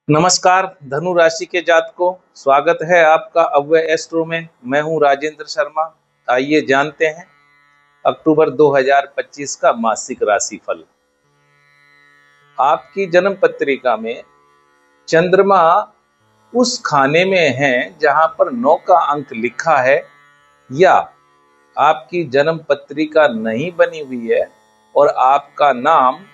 नमस्कार धनु राशि के जातकों, स्वागत है आपका अव्वय एस्ट्रो में। मैं हूं राजेंद्र शर्मा। आइए जानते हैं अक्टूबर 2025 का मासिक राशिफल। आपकी जन्म पत्रिका में चंद्रमा उस खाने में है जहां पर 9 का अंक लिखा है, या आपकी जन्म पत्रिका नहीं बनी हुई है और आपका नाम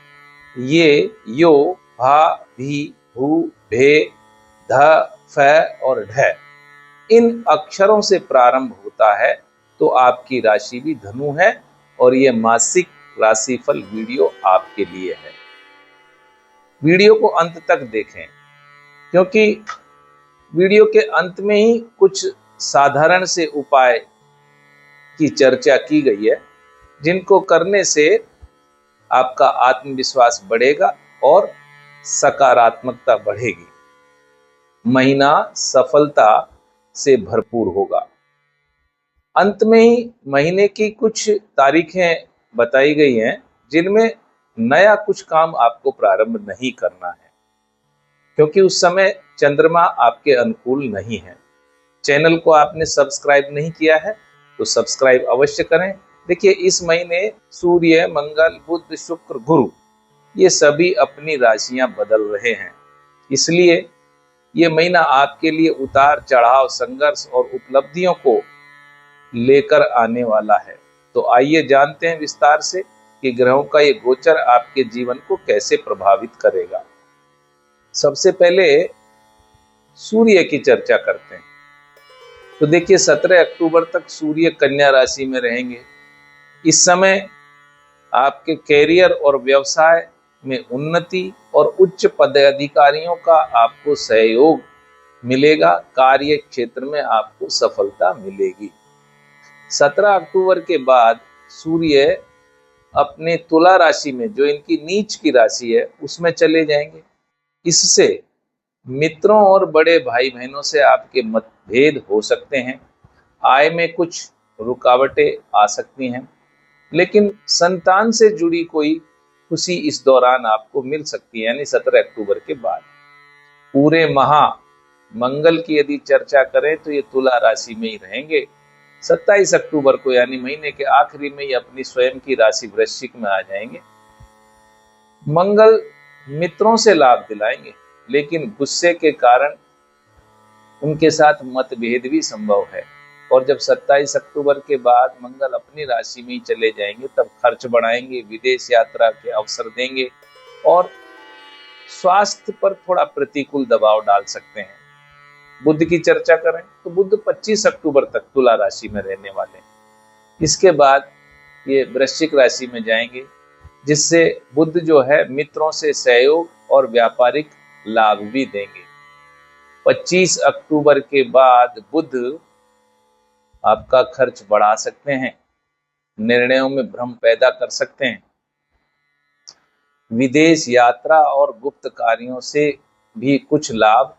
ये यो भा भी भू भे ध फ और ढ इन अक्षरों से प्रारंभ होता है, तो आपकी राशि भी धनु है और ये मासिक राशिफल वीडियो आपके लिए है। वीडियो को अंत तक देखें, क्योंकि वीडियो के अंत में ही कुछ साधारण से उपाय की चर्चा की गई है, जिनको करने से आपका आत्मविश्वास बढ़ेगा और सकारात्मकता बढ़ेगी। महीना सफलता से भरपूर होगा। अंत में ही महीने की कुछ तारीखें बताई गई हैं, जिनमें नया कुछ काम आपको प्रारंभ नहीं करना है, क्योंकि उस समय चंद्रमा आपके अनुकूल नहीं है। चैनल को आपने सब्सक्राइब नहीं किया है तो सब्सक्राइब अवश्य करें। देखिए, इस महीने सूर्य, मंगल, बुध, शुक्र, गुरु ये सभी अपनी राशियां बदल रहे हैं, इसलिए ये महीना आपके लिए उतार चढ़ाव, संघर्ष और उपलब्धियों को लेकर आने वाला है। तो आइए जानते हैं विस्तार से कि ग्रहों का ये गोचर आपके जीवन को कैसे प्रभावित करेगा। सबसे पहले सूर्य की चर्चा करते हैं। तो देखिए, 17 अक्टूबर तक सूर्य कन्या राशि में रहेंगे। इस समय आपके कैरियर और व्यवसाय में उन्नति और उच्च पदाधिकारियों का आपको सहयोग मिलेगा। कार्य क्षेत्र में आपको सफलता मिलेगी। 17 अक्टूबर के बाद सूर्य अपने तुला राशि में, जो इनकी नीच की राशि है, उसमें चले जाएंगे। इससे मित्रों और बड़े भाई बहनों से आपके मतभेद हो सकते हैं। आय में कुछ रुकावटें आ सकती हैं, लेकिन संतान से जुड़ी कोई खुशी इस दौरान आपको मिल सकती है, यानी 17 अक्टूबर के बाद। पूरे माह मंगल की यदि चर्चा करें तो ये तुला राशि में ही रहेंगे। 27 अक्टूबर को, यानी महीने के आखिरी में, ये अपनी स्वयं की राशि वृश्चिक में आ जाएंगे। मंगल मित्रों से लाभ दिलाएंगे, लेकिन गुस्से के कारण उनके साथ मतभेद भी संभव है। और जब 27 अक्टूबर के बाद मंगल अपनी राशि में ही चले जाएंगे, तब खर्च बढ़ाएंगे, विदेश यात्रा के अवसर देंगे और स्वास्थ्य पर थोड़ा प्रतिकूल दबाव डाल सकते हैं। बुध की चर्चा करें तो बुध 25 अक्टूबर तक तुला राशि में रहने वाले हैं। इसके बाद ये वृश्चिक राशि में जाएंगे, जिससे बुध जो है मित्रों से सहयोग और व्यापारिक लाभ भी देंगे। 25 अक्टूबर के बाद बुध आपका खर्च बढ़ा सकते हैं, निर्णयों में भ्रम पैदा कर सकते हैं। विदेश यात्रा और गुप्त कार्यों से भी कुछ लाभ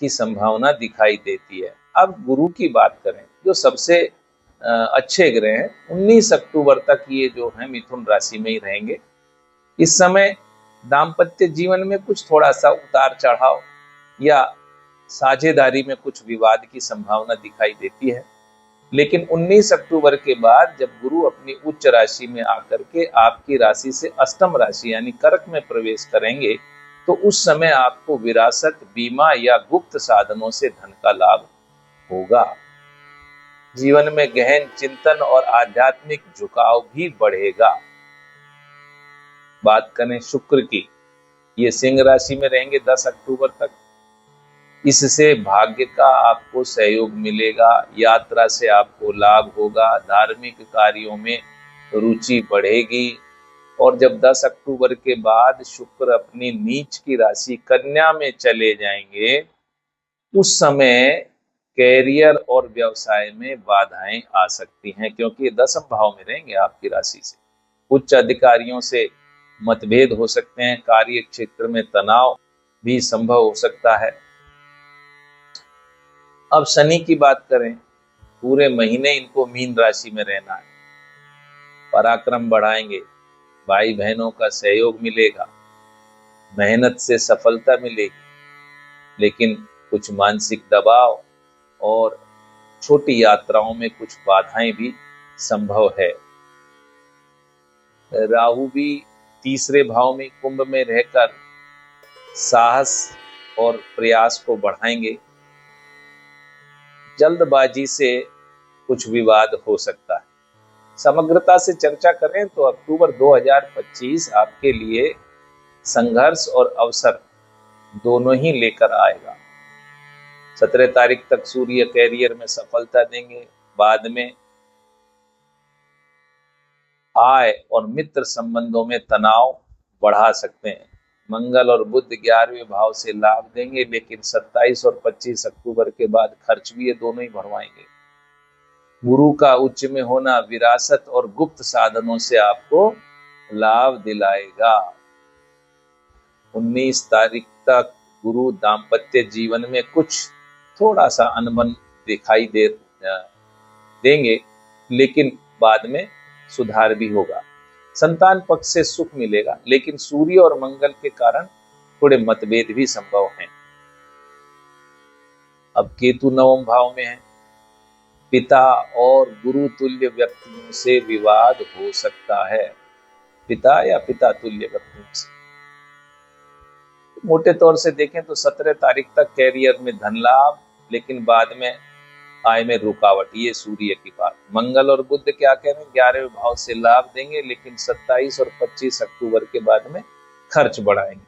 की संभावना दिखाई देती है। अब गुरु की बात करें, जो सबसे अच्छे ग्रह हैं, 19 अक्टूबर तक ये जो है मिथुन राशि में ही रहेंगे। इस समय दाम्पत्य जीवन में कुछ थोड़ा सा उतार चढ़ाव या साझेदारी में कुछ विवाद की संभावना दिखाई देती है, लेकिन 19 अक्टूबर के बाद जब गुरु अपनी उच्च राशि में आकर के आपकी राशि से अष्टम राशि यानी कर्क में प्रवेश करेंगे, तो उस समय आपको विरासत, बीमा या गुप्त साधनों से धन का लाभ होगा। जीवन में गहन चिंतन और आध्यात्मिक झुकाव भी बढ़ेगा। बात करें शुक्र की, ये सिंह राशि में रहेंगे 10 अक्टूबर तक। इससे भाग्य का आपको सहयोग मिलेगा, यात्रा से आपको लाभ होगा, धार्मिक कार्यों में रुचि बढ़ेगी। और जब 10 अक्टूबर के बाद शुक्र अपनी नीच की राशि कन्या में चले जाएंगे, उस समय कैरियर और व्यवसाय में बाधाएं आ सकती हैं, क्योंकि 10वें भाव में रहेंगे आपकी राशि से। उच्च अधिकारियों से मतभेद हो सकते हैं, कार्य क्षेत्र में तनाव भी संभव हो सकता है। अब शनि की बात करें, पूरे महीने इनको मीन राशि में रहना है। पराक्रम बढ़ाएंगे, भाई बहनों का सहयोग मिलेगा, मेहनत से सफलता मिलेगी। लेकिन कुछ मानसिक दबाव और छोटी यात्राओं में कुछ बाधाएं भी संभव है। राहु भी तीसरे भाव में कुंभ में रहकर साहस और प्रयास को बढ़ाएंगे। जल्दबाजी से कुछ विवाद हो सकता है। समग्रता से चर्चा करें तो अक्टूबर 2025 आपके लिए संघर्ष और अवसर दोनों ही लेकर आएगा। 17 तारीख तक सूर्य कैरियर में सफलता देंगे। बाद में आय और मित्र संबंधों में तनाव बढ़ा सकते हैं। मंगल और बुध 11वें भाव से लाभ देंगे, लेकिन 27 और 25 अक्टूबर के बाद खर्च भी ये दोनों ही बढ़वाएंगे। गुरु का उच्च में होना विरासत और गुप्त साधनों से आपको लाभ दिलाएगा। 19 तारीख तक गुरु दाम्पत्य जीवन में कुछ थोड़ा सा अनबन दिखाई देंगे, लेकिन बाद में सुधार भी होगा। संतान पक्ष से सुख मिलेगा, लेकिन सूर्य और मंगल के कारण थोड़े मतभेद भी संभव हैं। अब केतु 9वें भाव में है। पिता और गुरु तुल्य व्यक्तियों से विवाद हो सकता है। पिता या पिता तुल्य व्यक्तियों से मोटे तौर से देखें तो 17 तारीख तक कैरियर में धन लाभ, लेकिन बाद में आय में रुकावट। ये सूर्य की बात। मंगल और बुध क्या कह रहे हैं, 11वें भाव से लाभ देंगे, लेकिन 27 और 25 अक्टूबर के बाद में खर्च बढ़ाएंगे।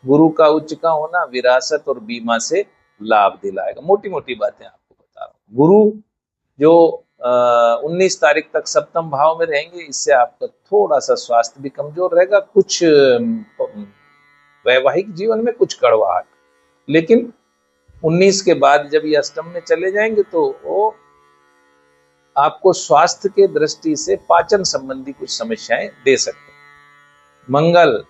गुरु का उच्च का होना विरासत और बीमा से लाभ दिलाएगा। मोटी मोटी बातें आपको बता रहा हूँ। गुरु जो 19 तारीख तक सप्तम भाव में रहेंगे, इससे आपका थोड़ा सा स्वास्थ्य भी कमजोर रहेगा। कुछ वैवाहिक जीवन में कुछ कड़वाहट, लेकिन 19 के बाद जब ये अष्टम में चले जाएंगे तो वो आपको स्वास्थ्य के दृष्टि से पाचन संबंधी कुछ समस्याएं दे सकते हैं। मंगल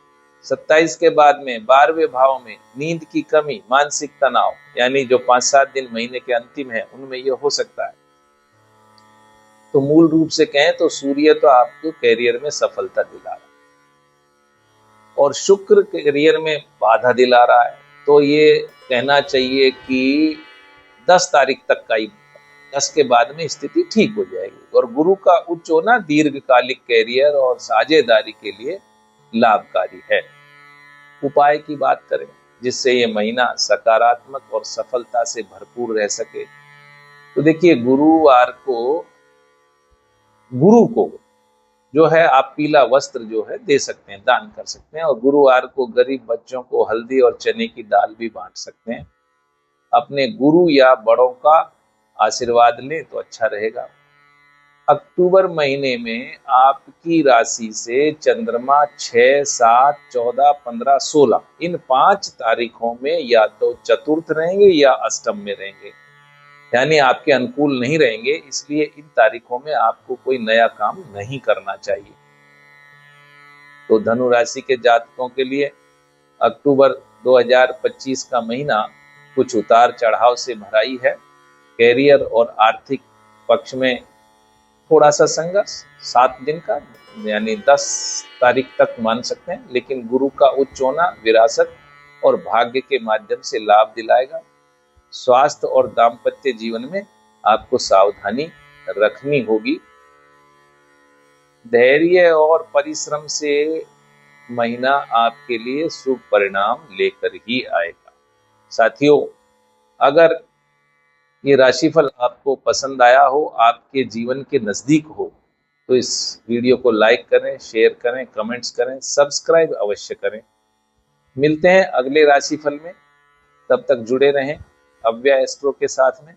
27 के बाद में 12वें भाव में नींद की कमी, मानसिक तनाव, यानी जो 5-7 दिन महीने के अंतिम है उनमें यह हो सकता है। तो मूल रूप से कहें तो सूर्य तो आपको कैरियर में सफलता दिला रहा है और शुक्र कैरियर में बाधा दिला रहा है। तो ये कहना चाहिए कि 10 तारीख तक का ही, 10 के बाद में स्थिति ठीक हो जाएगी। और गुरु का उच्च होना दीर्घकालिक कैरियर और साझेदारी के लिए लाभकारी है। उपाय की बात करें जिससे ये महीना सकारात्मक और सफलता से भरपूर रह सके, तो देखिए गुरु को जो है आप पीला वस्त्र जो है दे सकते हैं, दान कर सकते हैं। और गुरुवार को गरीब बच्चों को हल्दी और चने की दाल भी बांट सकते हैं। अपने गुरु या बड़ों का आशीर्वाद लें तो अच्छा रहेगा। अक्टूबर महीने में आपकी राशि से चंद्रमा 6, 7, 14, 15, 16 इन 5 तारीखों में या तो चतुर्थ रहेंगे या अष्टम में रहेंगे, यानी आपके अनुकूल नहीं रहेंगे। इसलिए इन तारीखों में आपको कोई नया काम नहीं करना चाहिए। तो धनु राशि के जातकों के लिए अक्टूबर 2025 का महीना कुछ उतार चढ़ाव से भरा ही है। कैरियर और आर्थिक पक्ष में थोड़ा सा संघर्ष 7 दिन का, यानी 10 तारीख तक मान सकते हैं, लेकिन गुरु का उच्च होना विरासत और भाग्य के माध्यम से लाभ दिलाएगा। स्वास्थ्य और दाम्पत्य जीवन में आपको सावधानी रखनी होगी। धैर्य और परिश्रम से महीना आपके लिए शुभ परिणाम लेकर ही आएगा। साथियों, अगर ये राशिफल आपको पसंद आया हो, आपके जीवन के नजदीक हो, तो इस वीडियो को लाइक करें, शेयर करें, कमेंट्स करें, सब्सक्राइब अवश्य करें। मिलते हैं अगले राशिफल में, तब तक जुड़े रहें अव्या एस्ट्रो के साथ में।